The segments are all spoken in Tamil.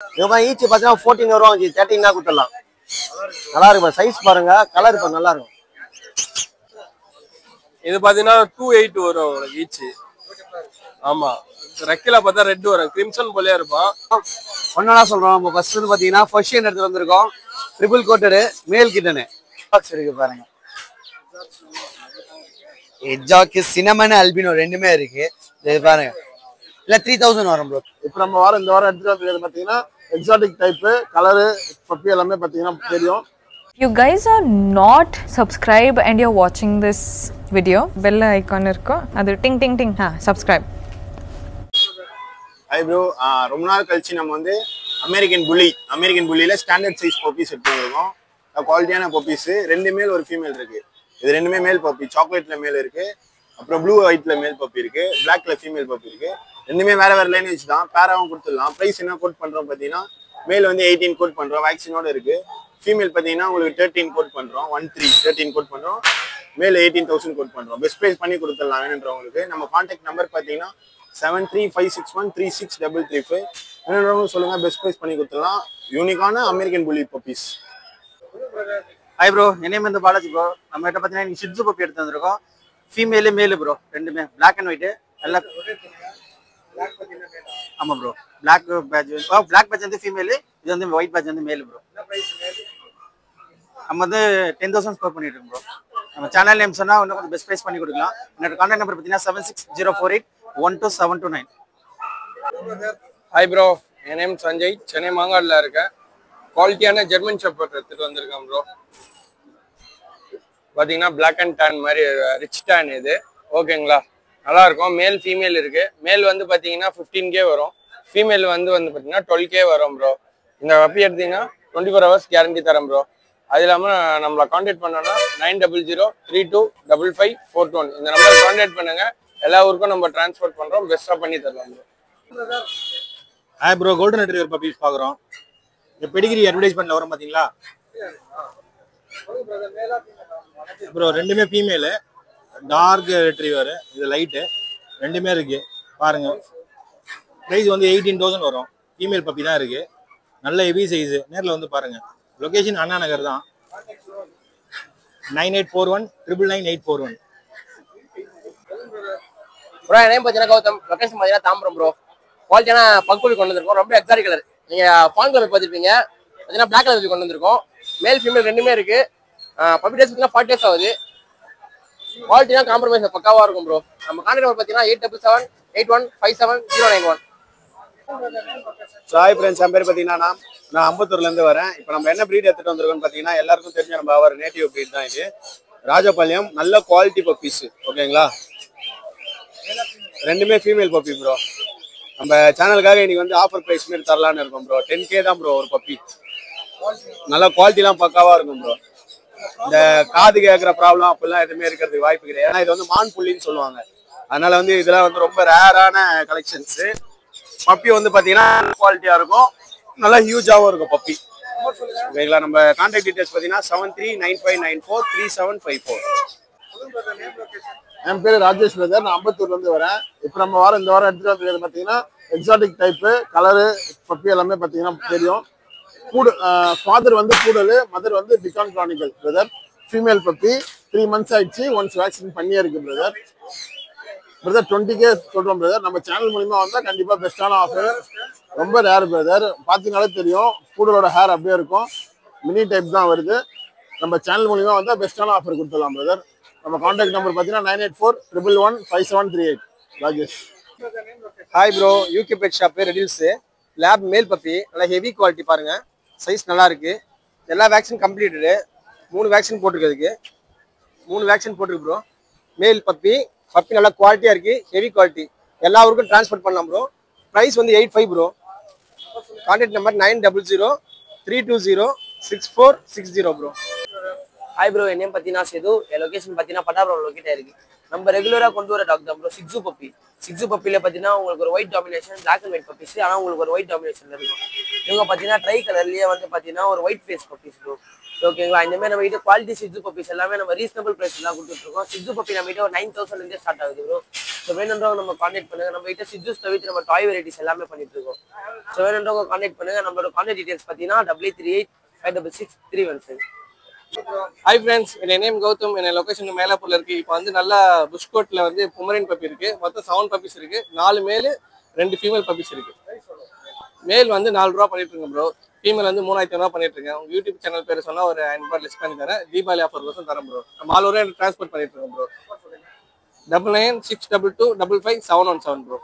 இவங்க ஈச் பார்த்தீங்கன்னா 14 வரும், 13 கொடுத்துடலாம். நல்லா இருக்கும், சைஸ் பாருங்க, கலர் இப்போ நல்லா இருக்கும். இது பார்த்தீங்கன்னா 280 வரும் உங்களுக்கு ஈச். ஆமா, ரெக்கில பார்த்தா ரெட் வரும், கிரிம்சன் போலயே இருக்கும். ஒன்னா சொல்றோம். நம்ம ஃபர்ஸ்ட் வந்து பாத்தீங்கன்னா ஃபர்ஷியன் எடுத்து வந்திருக்கோம். ட்ரிபிள் கோட்டடு மேல் கிட்டனு பாக்ஸ் இருக்கு பாருங்க. எஜாக்கு சினமன் அல்பினோ ரெண்டுமே இருக்கு. இது பாருங்க, இல்ல 3000 வரும் ப்ரோ. இப்போ நம்ம இந்த வாரம் எடுத்துட்டு வந்திருக்கிறது பாத்தீங்கன்னா எக்ஸாட்டிக் டைப், கலரு பப்பி எல்லாமே பாத்தீங்கன்னா தெரியும். You guys are not subscribed and you're watching this video, bell icon irko adu ting ting ting subscribe. Hi bro, ரொம்ப நாள் கழிச்சு நம்ம வந்து அமெரிக்கன் புல்லியில ஸ்டாண்டர்ட் சைஸ் பப்பீஸ் எடுத்து வந்திருக்கோம். குவாலிட்டியான பப்பீஸ், 2 மேல் ஒரு ஃபீமேல் இருக்கு. இது 2மே மேல் பப்பி. சாக்லேட்ல மேல் இருக்கு, அப்புறம் ப்ளூ ஒயிட்ல மேல் பப்பி இருக்கு, பிளாக்ல ஃபீமேல் பப்பி இருக்கு. 2மே வேற லைனேஜ் தான், பேராவும் கொடுத்துடலாம். ப்ரைஸ் என்ன கோட் பண்றோம் பாத்தீங்கன்னா, மேல் வந்து 18 கோட் பண்றோம், வேக்சினோட இருக்கு. ஃபீமேல் பாத்தீங்கன்னா உங்களுக்கு 13 கோட் பண்றோம், 13 கோட் பண்றோம். மேல் 18,000 கோட் பண்றோம். பெஸ்ட் ப்ரைஸ் பண்ணி கொடுத்துடலாம் வேணுன்றவங்களுக்கு. நம்ம கான்டாக்ட் நம்பர் பாத்தீங்கன்னா 7356136335. வேணுன்றவங்க சொல்லுங்க, பெஸ்ட் ப்ரைஸ் பண்ணி கொடுத்துடலாம். யூனிக்கான அமெரிக்கன் புல்லி பப்பீஸ். ஹாய் ப்ரோ, என் நேம் வந்து பாலாஜி ப்ரோ. நம்ம கிட்ட பாத்தீங்கன்னா ஷிட்ஸு பப்பி எடுத்து வந்திருக்கோம். ஃபீமேலு மேலு ப்ரோ, 2மே பிளாக் அண்ட் ஒயிட். எல்லாம் ஆமா ப்ரோ, பிளாக் பேட்ச் வந்து ஃபீமேலு, இது வந்து ஒயிட் பேட்ச் வந்து மேலு ப்ரோ. நம்ம வந்து 10,000 ஸ்கோர் பண்ணிட்டு இருக்கோம் ப்ரோ. நம்ம சேனல் நேம் சொன்னா இன்னும் கொஞ்சம் பெஸ்ட் ப்ரைஸ் பண்ணி கொடுக்கலாம். என்னோட கான்டாக்ட் நம்பர் பார்த்தீங்கன்னா 7604812729. ஹாய் ப்ரோ, என் நேம் சஞ்சய், சென்னை மாங்காடுல இருக்கேன். குவாலிட்டியான ஜெர்மன் ஷெப்பர்ட் எடுத்துட்டு வந்திருக்கேன் ப்ரோ. பார்த்தீங்கன்னா பிளாக் அண்ட் டேன் மாதிரி ரிச் டேன் இது, ஓகேங்களா? நல்லா இருக்கும். மேல் ஃபீமேல் இருக்கு. மேல் வந்து பார்த்தீங்கன்னா 15K வரும், ஃபீமேல் வந்து பார்த்தீங்கன்னா 12K வரும் ப்ரோ. இந்த பப்பி எடுத்தீங்கன்னா 24 hours கேரண்டி தரேன் ப்ரோ. அது இல்லாமல் நம்மளை கான்டாக்ட் பண்ணோன்னா 9003255421 இந்த நம்பர் கான்டாக்ட் பண்ணுங்க. எல்லா ஊருக்கும் நம்ம டிரான்ஸ்போர்ட் பண்றோம், பெஸ்டா பண்ணி தரலாம் bro. Hi bro, golden retriever puppies பார்க்குறோம். இந்த பெடிகிரி அட்வர்டைஸ்மெண்ட்ல வரும் பார்த்தீங்களா ப்ரோ? 2மே ஃபீமேலு, டார்க் ரெட்ரீவர், இது லைட்டு, 2மே இருக்கு பாருங்க. ப்ரைஸ் வந்து 18,000 வரும். ஃபீமேல் பப்பி தான் இருக்கு, நல்ல ஹெவி சைஸு. நேரில் வந்து பாருங்க. லொகேஷன் அண்ணா நகர் தான். 9841999841. ப்ரோ என் நேம் பார்த்தீங்கன்னா கௌதம், லொகேஷன் பார்த்தீங்கன்னா தாம்பரம் ப்ரோ. குவாலிட்டியான பக்குவி கொண்டு வந்திருக்கோம், ரொம்ப எக்ஸாட்டிக் கலர். நீங்கள் ஃபான் கலர் பார்த்துருப்பீங்க, பார்த்தீங்கன்னா பிளாக் கலர் கொண்டு வந்திருக்கோம். மேல் ஃபீமேல் 2மே இருக்கு. பப்பி டேஸ் பார்த்தீங்கன்னா 40 days ஆகுது. குவாலிட்டினா காம்ப்ரமைஸ் பக்காவாக இருக்கும் ப்ரோ. நம்ம கான்டாக்ட் நம்பர் பார்த்தீங்கன்னா 8778157091. ஹாய் ஃப்ரெண்ட்ஸ், என் பேர் பார்த்தீங்கன்னா நான் அம்பத்தூர்லேருந்து வரேன். இப்போ நம்ம என்ன ப்ரீட் எடுத்துகிட்டு வந்திருக்கோம்னு பார்த்தீங்கன்னா, எல்லாருக்கும் தெரிஞ்ச நம்ம அவர் நேட்டிவ் ப்ரீட் தான் இது. ராஜபாளையம், நல்ல குவாலிட்டி பப்பீஸ், ஓகேங்களா? 2மே ஃபீமேல் பப்பி ப்ரோ. நம்ம சேனலுக்காக இன்னைக்கு வந்து ஆஃபர் ப்ரைஸ் மாரி தரலான்னு இருக்கோம் ப்ரோ. 10K தான் ப்ரோ ஒரு பப்பி. நல்ல குவாலிட்டிலாம் பக்காவாக இருக்கும் ப்ரோ. இந்த காது கேட்குற ப்ராப்ளம் அப்படிலாம் எதுவுமே இருக்கிறதுக்கு வாய்ப்பு கிடையாது. ஏன்னா இது வந்து மான் புள்ளின்னு சொல்லுவாங்க. அதனால வந்து இதெல்லாம் வந்து ரொம்ப ரேரான கலெக்ஷன்ஸு. பப்பி வந்து பார்த்தீங்கன்னா குவாலிட்டியாக இருக்கும், நல்லா ஹியூஜாகவும் இருக்கும் பப்பி, ஓகேங்களா? நம்ம கான்டாக்ட் டீடைல்ஸ் பார்த்தீங்கன்னா 7395943754. என் பேர் ராஜேஷ் பிரதர், நான் அம்பத்தூர்லேருந்து வரேன். இப்போ நம்ம இந்த வாரம் எடுத்துகிட்டு வந்திருக்கிறது பார்த்தீங்கன்னா எக்ஸாட்டிக் டைப்பு, கலரு பப்பி எல்லாமே பார்த்தீங்கன்னா தெரியும். ஃபாதர் வந்து பூடல், மதர் வந்து டிகான் கிரானிக்கல் பிரதர். ஃபீமேல் பப்பி 3 months ஆயிடுச்சு. ஒன்ஸ் வேக்சின் பண்ணியே இருக்கு பிரதர். 20K சொல்றோம் பிரதர். நம்ம சேனல் மூலியமா வந்தா கண்டிப்பா பெஸ்டான ஆஃபர். ரொம்ப ரேர் பிரதர், பாத்தீங்கன்னாலே தெரியும். பூடலோட ஹேர் அப்படியே இருக்கும், மினி டைப் தான் வருது. நம்ம சேனல் மூலியமா வந்தா பெஸ்டான ஆஃபர் கொடுத்துடலாம் பிரதர். நம்ம கான்டாக்ட் நம்பர் பார்த்தீங்கன்னா 9841115738. Rajesh. Hi bro, UK pet shop ரெடில்ஸு. லேப் மேல் பப்பி, நல்லா ஹெவி குவாலிட்டி பாருங்க, சைஸ் நல்லா இருக்கு. எல்லா வேக்சின் கம்ப்ளீட்டடு. 3 வேக்சின் போட்டிருக்கிறதுக்கு 3 வேக்சின் போட்டிருக்கு ப்ரோ. மேல் பப்பி நல்லா குவாலிட்டியா இருக்கு, ஹெவி குவாலிட்டி. எல்லா ஊருக்கும் டிரான்ஸ்போர்ட் பண்ணலாம் ப்ரோ. ப்ரைஸ் வந்து 85 bro. Contact number 9003206460 bro. Hi bro, என் நேம் பார்த்தீங்கன்னா சேது, என் லொகேஷன் பார்த்தீங்கன்னா பட்டாபுரம் லொக்கேட் ஆயிருக்கு. நம்ம ரெகுலரா கொண்டு வர டாக் தான் ப்ரோ. Shih tzu puppy. சிக்ஸு பப்பில பாத்தீங்கன்னா உங்களுக்கு ஒரு white domination, black and white puppies. ஆனா உங்களுக்கு ஒரு ஒயிட் டாமினேஷன் இருக்கும். இவங்க பாத்தீங்கன்னா ட்ரை கலர்லயே வந்து பாத்தீங்கன்னா ஒரு ஒயிட் ஃபேஸ் பப்பீஸ் ப்ரோ. ஓகேங்களா? இந்த மாதிரி நம்ம கிட்ட குவாலிட்டி சிக்ஸு பப்பீஸ் எல்லாமே நம்ம ரீசனபிள் பிரைஸ் தான் கொடுத்துட்டு இருக்கோம். சிக்ஸு பப்பி நம்ம கிட்ட ஒரு 9,000 இருந்தே ஸ்டார்ட் ஆகுது ப்ரோ. ஸோ வேணுன்றவங்க நம்ம கான்டாக்ட் பண்ணுங்க. நம்ம கிட்ட சிக்ஸுஸ் தவிர்த்து நம்ம டாய் வெரைட்டிஸ் எல்லாமே பண்ணிட்டு இருக்கோம். ஸோ வேணுன்றவங்க கான்டாக்ட் பண்ணுங்க. நம்மளோட கான்டாக்ட் டீடைல்ஸ் பாத்தீங்கன்னா 8838566315. ஹாய் ஃப்ரெண்ட்ஸ், என் நேம் கௌதம். என் லொகேஷன் மேலாப்பூர்ல இருக்கு. இப்போ வந்து நல்லா புஷ்கோட்ல வந்து பொமரேன் பப்பி இருக்கு. மொத்தம் 7 பப்பீஸ் இருக்கு. 4 மேல் 2 ஃபீமேல் பப்பீஸ் இருக்கு. மேல் வந்து 4 ரூபா பண்ணிட்டு இருக்கேன் ப்ரோ. ஃபீமேல் வந்து 3,500 பண்ணிட்டு இருக்கேன். உங்க யூடியூப் சேனல் பேர் சொன்னா ஒரு 500 லெஸ் பண்ணி தரேன். தீபாவளி ஆஃபர் கோசம் தரேன் ப்ரோ. நம்ம ஆல் ஓவர் டிரான்ஸ்போர்ட் பண்ணிட்டு இருக்கோம் ப்ரோ. 996222551717 ப்ரோ.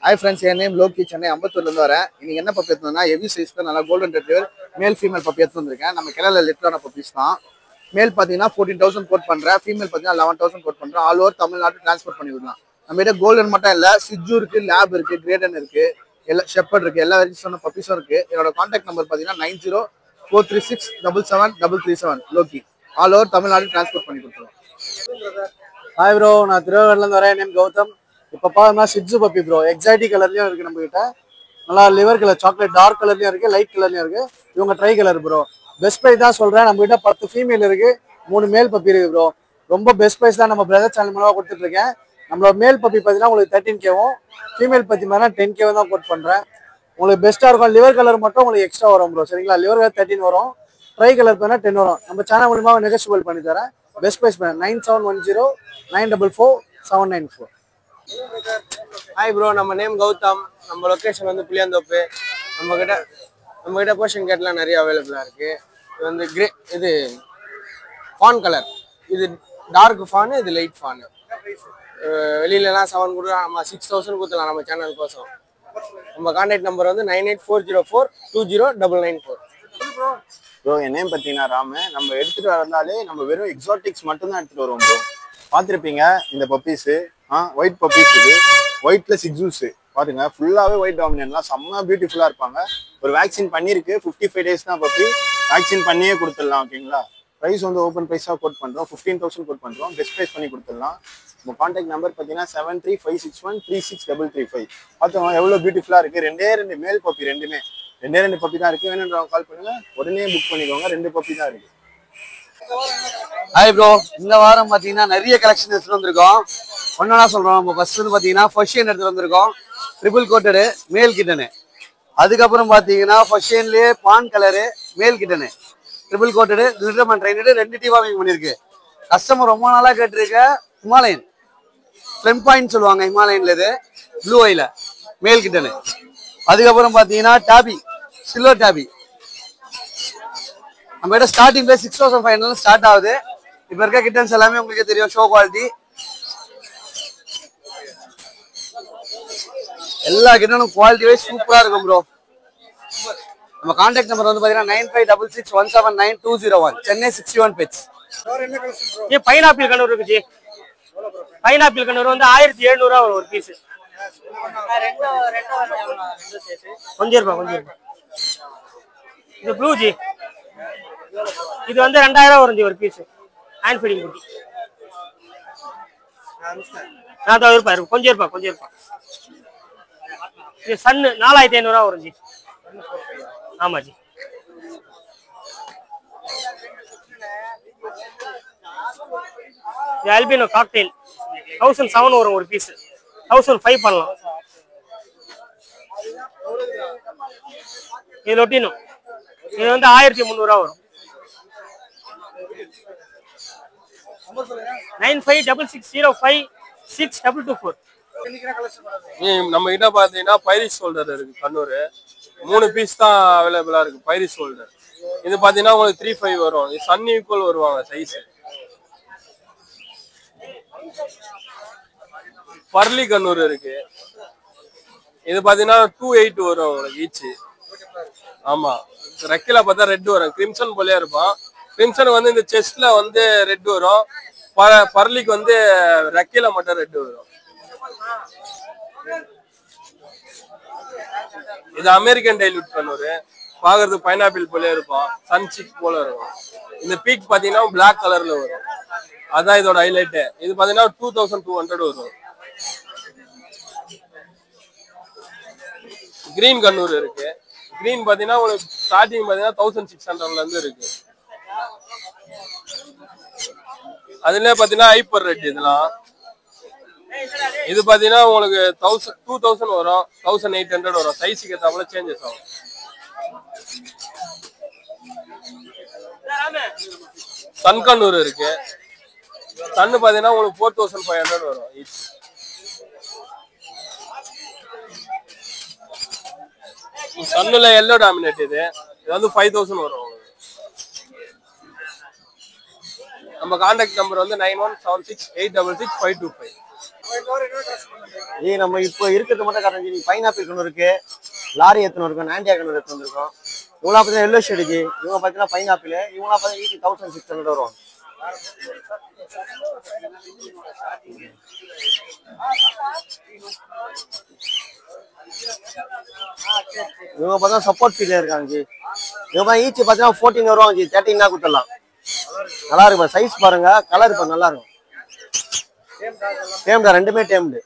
ஹாய் ஃப்ரெண்ட்ஸ், என் நேம் லோக்கி. சென்னை அம்பத்தூர்லேருந்து வரேன். இன்னைக்கு என்ன பப்பி எடுத்துனா ஹெவி சைஸ்ல நல்லா golden retriever male female puppy எடுத்து வந்திருக்கேன். நம்ம கிளையில லிட்டரான பப்பீஸ் தான். மேல் பார்த்தீங்கன்னா 14,000 கோட் பண்ணுறேன். ஃபீமேல் பார்த்தீங்கன்னா 11,000 கோட் பண்ணுறேன். ஆல் ஓவர் தமிழ்நாடு டிரான்ஸ்போர்ட் பண்ணி விடலாம். நம்ம கிட்ட கோல்டன் மட்டும் இல்லை, சிஜு இருக்கு, லேப் இருக்கு, கிரேடன் இருக்கு, எல்லா ஷெப்பர்ட் இருக்கு, எல்லா வெரைட்டிஸான பப்பீஸும் இருக்கு. என்னோட கான்டாக்ட் நம்பர் பார்த்தீங்கன்னா 9043677737 லோக்கி. ஆல் ஓவர் தமிழ்நாடு டிரான்ஸ்போர்ட் பண்ணி கொடுத்துருவோம். ஹாய் ப்ரோ, நான் திருவாரூர்லேருந்து வரேன். நேம் கௌதம். இப்போ பார்த்தோம்னா சிட்ஸு பப்பி ப்ரோ. எக்ஸாக்டி கலர்லையும் இருக்குது நம்ம கிட்ட. நல்லா லிவர் கலர், சாக்லேட் டார்க் கலர்லையும் இருக்குது, லைட் கலர்லையும் இருக்குது. இவங்க tri colour bro. Best price தான் சொல்கிறேன். நம்ம கிட்ட 10 ஃபீமேல் இருக்குது, 3 மேல் பப்பி இருக்குது ப்ரோ. ரொம்ப பெஸ்ட் ப்ரைஸ் தான் நம்ம பிரதர் சேனல் மூலமாக கொடுத்துட்ருக்கேன். நம்மளோட மேல் பப்பி பார்த்தீங்கன்னா உங்களுக்கு 13Kவும், ஃபீமேல் பப்பி மாதிரினா 10K தான் கோட் பண்ணுறேன். உங்களுக்கு பெஸ்ட்டாக இருக்கும். லிவர் கலர் மட்டும் உங்களுக்கு எக்ஸ்ட்ரா வரும் ப்ரோ. சரிங்களா? லிவர் கலர் 13 வரும், ட்ரை கலர் பார்த்தா 10 வரும். நம்ம சேனல் மூலமாக நெகோஷியபிள் பண்ணி தரேன். பெஸ்ட் ப்ரைஸ் பண்ணேன் 9710944794. ஹாய் ப்ரோ, நம்ம நேம் கௌதம். நம்ம லொகேஷன் வந்து புளியாந்தோப்பு. நம்ம கிட்ட போர்ஷன் கேட்லாம் நிறைய அவைலபிளா இருக்கு. இது வந்து இது ஃபான் கலர், இது டார்க் ஃபானு, இது லைட் ஃபானு. வெளியிலலாம் 7 கொடுக்கலாம், நம்ம 6,000 கொடுத்துலாம் நம்ம சேனல் கோசம். நம்ம கான்டாக்ட் நம்பர் வந்து 9840420994. ப்ரோ, என் நேம் பார்த்தீங்கன்னா ராமு. நம்ம எடுத்துகிட்டு வரந்தாலே நம்ம வெறும் எக்ஸாட்டிக்ஸ் மட்டும்தான் எடுத்துகிட்டு வருவோம் ப்ரோ. பார்த்துருப்பீங்க இந்த பப்பீஸு. ஒயிட் பப்பீஸ் இது. ஒயிட்டில் சிக்ஸூஸு பாருங்க, ஃபுல்லாகவே ஒயிட் டாமினன்ட்லாம் செம்ம பியூட்டிஃபுல்லாக இருப்பாங்க. ஒரு வேக்சின் பண்ணியிருக்கு, 55 டேஸ் தான் பப்பி. வேக்சின் பண்ணியே கொடுத்துடலாம். ஓகேங்களா? ப்ரைஸ் வந்து ஓப்பன் ப்ரைஸாக கோட் பண்ணுறோம். 15,000 கோட் பண்ணுறோம். பெஸ்ட் ப்ரைஸ் பண்ணி கொடுத்துடலாம். நம்ம கான்டாக்ட் நம்பர் பார்த்தீங்கன்னா 7356136535. பார்த்தோம் எவ்வளோ பியூட்டிஃபுல்லாக இருக்குது. 2 மேல் பப்பி, 2 பப்பி தான் இருக்குது. வேணுன்றவங்க கால் பண்ணுங்க, உடனே புக் பண்ணிக்கோங்க. 2 பப்பி தான் இருக்குது. ஹாய் ப்ரோ, இந்த வாரம் பார்த்தீங்கன்னா நிறைய கலெக்ஷன் எடுத்துட்டு வந்திருக்கோம். ஒன்னா சொல்றோம். நம்ம ஃபர்ஸ்ட் வந்து பார்த்தீங்கன்னா ஃபர்ஷியன் எடுத்துட்டு வந்திருக்கோம். ட்ரிபிள் கோட்டடு மேல் கிட்டனு. அதுக்கப்புறம் பார்த்தீங்கன்னா ஃபர்ஷியன்லேயே பான் கலரு மேல் கிட்டனு, ட்ரிபிள் கோட்டடு லிட்டர்மன் ட்ரைனடு 2 டிவார்மிங் பண்ணியிருக்கு. கஸ்டமர் ரொம்ப நாளாக கேட்டிருக்க ஹிமாலயன் ஃப்ளெம் பாயிண்ட் சொல்லுவாங்க. ஹிமாலயன்ல இது ப்ளூ ஐல மேல் கிட்டனு. அதுக்கப்புறம் பார்த்தீங்கன்னா டாபி, சில்வர் டாபி. நம்ம கிட்ட ஸ்டார்டிங் பிரைஸ் 6,500 ஸ்டார்ட் ஆகுது. இப்போ இருக்க கிட்டன்ஸ் எல்லாமே உங்களுக்கு தெரியும், ஷோ குவாலிட்டி. எல்லா கிட்டனும் குவாலிட்டி வைஸ் சூப்பரா இருக்கும் ப்ரோ. நம்ம கான்டாக்ட் நம்பர் வந்து பாத்தீங்கன்னா 9566179201, சென்னை 61 பெட்ஸ். பைனாப்பிள் கண்ணூர் இருக்கு ஜி. பைனாப்பிள் கண்ணூர் வந்து 1700 வரும் ஒரு பீஸ். கொஞ்சம் ரூபாய். இது ப்ளூ ஜி. இது வந்து 2000 வரும் ஜி ஒரு பீஸ். ஹேண்ட் ஃபீடிங் குட்டி. நான் ரூபாய் இருக்கும். கொஞ்சம் ரூபாய். இது சன்னு 4500 வரும் ஜி. ஆமா ஜி. இது அல்பினோ காக்டெயில் 1007 வரும் ஒரு பீஸ். 1005 பண்ணலாம். இது லொட்டினோ. இது வந்து 1300 வரும். 9566056224. நம்ம கிட்ட பாத்தீங்கன்னா பைரிஷ் ஷோல்டர் இருக்கு கண்ணூர். 3 பீஸ் தான் அவைலபிளா இருக்கு பைரிஷ் ஷோல்டர். இது பாத்தீங்கன்னா உங்களுக்கு 35 வரும். இது சன் ஈக்குவல் வருவாங்க சைஸ். பர்லி கண்ணூர் இருக்கு. இது பாத்தீங்கன்னா 280 வரும் உங்களுக்கு ஈச்சு. ஆமா, ரெக்கில பார்த்தா ரெட் வரும். கிரிம்சன் போலயே இருப்பான். கிரிம்சன் வந்து இந்த செஸ்ட்ல வந்து ரெட் வரும். பர்லிக்கு வந்து ரெக்கில மட்டும் ரெட் வரும். இது அமெரிக்கன் டைல்யூட் கண்ணூர். பாக்குறது பைனாப்பிள் போல இருக்கும். சன் சிக் போல இருக்கும். இந்த பீக் பாத்தீங்கன்னா பிளாக் கலர்ல வரும். அதான் இதோட ஹைலைட். இது பாத்தீங்கன்னா 2200 வரும். கிரீன் கண்ணூர் இருக்கு. கிரீன் பாத்தீங்கன்னா உங்களுக்கு ஸ்டார்டிங் பாத்தீங்கன்னா 1600ல இருந்து இருக்கு. அதுல பாத்தீங்கன்னா ஹைப்பர் ரெட் இதெல்லாம். இது பாத்தீங்கன்னா உங்களுக்கு 2000 வரும், 1800 வரும். சைஸுக்கு ஏத்தாப்புல சேஞ்சஸ் ஆகும். சன்கண்ணூர் இருக்கு. சன்னு பாத்தீங்கன்னா உங்களுக்கு 4500 வரும். சன்னுல எல்லோ டாமினேட் இது வந்து 5000 வரும் உங்களுக்கு. நம்ம கான்டாக்ட் நம்பர் வந்து 9176866525. நம்ம இப்போ இருக்கிறது மட்டும் காட்டுறேன். பைனாப்பிள் கண்ணூர் இருக்கு, லாரி எத்தனை இருக்கும், நாண்டியா கண்ணூர் எத்தனை இருக்கும். இவங்களா பார்த்தீங்கன்னா எல்லோ ஷேடுக்கு, இவங்க பார்த்தீங்கன்னா பைனாப்பிள், இவங்களா பார்த்தீங்கன்னா 1600 வரும். இவங்க பார்த்தா சப்போர்ட் ஃபீல்ல இருக்காங்க ஜி. இவங்க ஈச்சி பார்த்தீங்கன்னா 14 வரும் ஜி. 13 கொடுத்துடலாம். நல்லா இருக்கும். சைஸ் பாருங்க, கலர் பாருங்க, நல்லா இருக்கும். டேம்டா, ரெண்டுமே டேம்டு.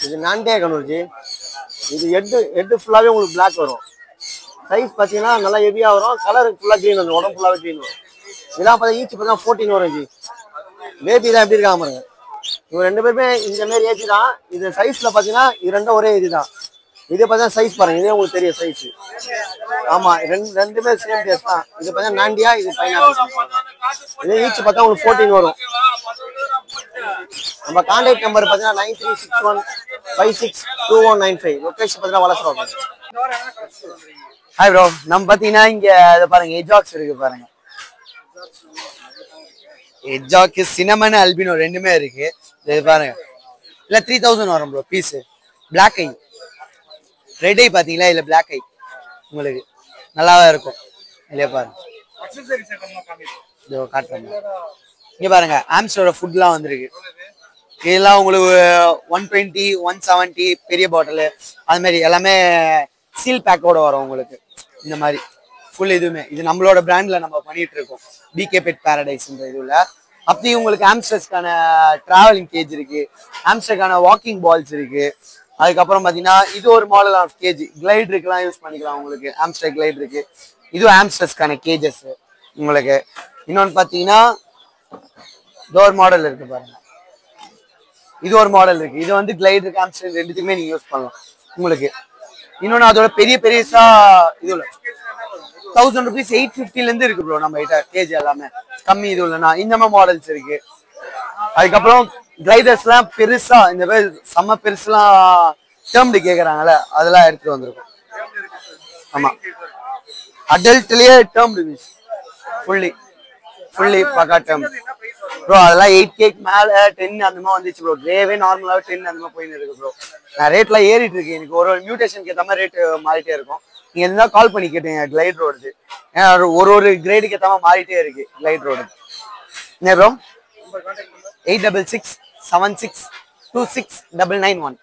இது நான்டே கண்ணூர் ஜி. இது ஹெட் ஃபுல்லாவே உங்களுக்கு பிளாக் வரும். சைஸ் பார்த்தீங்கன்னா நல்லா ஹெவியா வரும். கலர் ஃபுல்லா கிரீன் வரும், உடம்பு ஃபுல்லாவே கிரீன் வரும். இதெல்லாம் பார்த்தா ஈச்சி பார்த்தா 14 வரும் ஜி. பேபி தான் எப்படி இருக்காங்க பாருங்க. இவங்க ரெண்டு பேருமே இந்த மாதிரி ஏஜ் தான். இது சைஸ்ல பார்த்தீங்கன்னா இது ரெண்டும் ஒரே ஏஜ் தான். இது பார்த்தீங்கன்னா சைஸ் பாருங்க, இதே உங்களுக்கு தெரியும் சைஸ். ஆமா, ரெண்டுமே சேம் டேஸ்ட் தான். இது பார்த்தீங்கன்னா நாண்டியா, இது பைனாப்பிள். இது ஈச்சி பார்த்தா உங்களுக்கு 14 வரும். நம்ம கான்டாக்ட் நம்பர் பார்த்தீங்கன்னா 9361562195. லொகேஷன் பார்த்தீங்கன்னா வளசரம். ஹாய் ப்ரோ, நம்ம பார்த்தீங்கன்னா இங்க இதை பாருங்க, எஜாக்ஸ் இருக்கு பாருங்க. எஜாக்கு சினமன் அல்பினோ ரெண்டுமே இருக்கு. இது பாருங்க, இல்ல 3000 வரும் ப்ரோ பீஸ். பிளாக் ஐ, ரெட் ஐ பாத்தீங்களா, இல்ல பிளாக் ஐ உங்களுக்கு நல்லாவே இருக்கும். இல்லையா பாருங்க, இதோ காட்டுறேன். இங்க பாருங்க, ஆம்ஸ்டரோட ஃபுட்லாம் வந்திருக்கு. இதெல்லாம் உங்களுக்கு 120, 170 பெரிய பாட்டில், அது மாதிரி எல்லாமே சீல் பேக்கோட வரும் உங்களுக்கு. இந்த மாதிரி ஃபுல் இதுவுமே இது நம்மளோட பிராண்ட்ல நம்ம பண்ணிட்டு இருக்கோம், பிகே பெட் பாரடைஸ்ன்ற இதுல. அப்படி உங்களுக்கு ஆம்ஸ்டர்ஸ்க்கான டிராவலிங் கேஜ் இருக்கு, ஆம்ஸ்டருக்கான வாக்கிங் பால்ஸ் இருக்கு. அதுக்கப்புறம் பார்த்தீங்கன்னா இது ஒரு மாடல் ஆஃப் கேஜ், கிளைடருக்குலாம் யூஸ் பண்ணிக்கலாம் உங்களுக்கு. ஆம்ஸ்டர் கிளைட் இருக்கு, இதுவும் ஆம்ஸ்டர்ஸ்க்கான கேஜஸ் உங்களுக்கு. இன்னொன்று பார்த்தீங்கன்னா இது ஒரு மாடல் இருக்கு பாருங்க, இது ஒரு மாடல் இருக்கு. இது வந்து கிளைடருக்கு ஆம்ஸ்டர் ரெண்டுத்துக்குமே நீங்க யூஸ் பண்ணலாம் உங்களுக்கு. இன்னொன்று அதோட பெரிய பெரியசா இதுல 1000 rupees 850 இருந்து இருக்கு ப்ரோ நம்ம கிட்ட கேஜ் எல்லாமே. கம்மி இது இல்லைன்னா இந்த மாதிரி மாடல்ஸ் இருக்கு. அதுக்கப்புறம் கிளைடர்ஸ்லாம் பெருசா இந்த மாதிரி செம்ம பெருசுலாம் டேர்ம்டு கேட்குறாங்கல்ல, அதெல்லாம் எடுத்துட்டு வந்திருக்கோம். ஆமா, அடல்ட்லயே டேர்ம்டு ஃபுல்லி பக்கா டேர்ம் ப்ரோ. அதெல்லாம் 8K மேல 10 அந்த மாதிரி வந்துச்சு ப்ரோ. கிரேவே நார்மலாவே 10 அந்த மாதிரி போயின்னு இருக்கு ப்ரோ. நான் ரேட்லாம் ஏறிட்டு இருக்கு. எனக்கு ஒரு மியூட்டேஷனுக்கு ஏற்ற மாதிரி ரேட் மாறிட்டே இருக்கும். நீங்க எதுனா கால் பண்ணி கேட்டீங்க கிளைட் ரோடு, ஏன்னா ஒரு கிரேடுக்கு ஏற்ற மாதிரி மாறிட்டே இருக்கு கிளைட் ரோடு. என்ன ப்ரோ? 8667626991.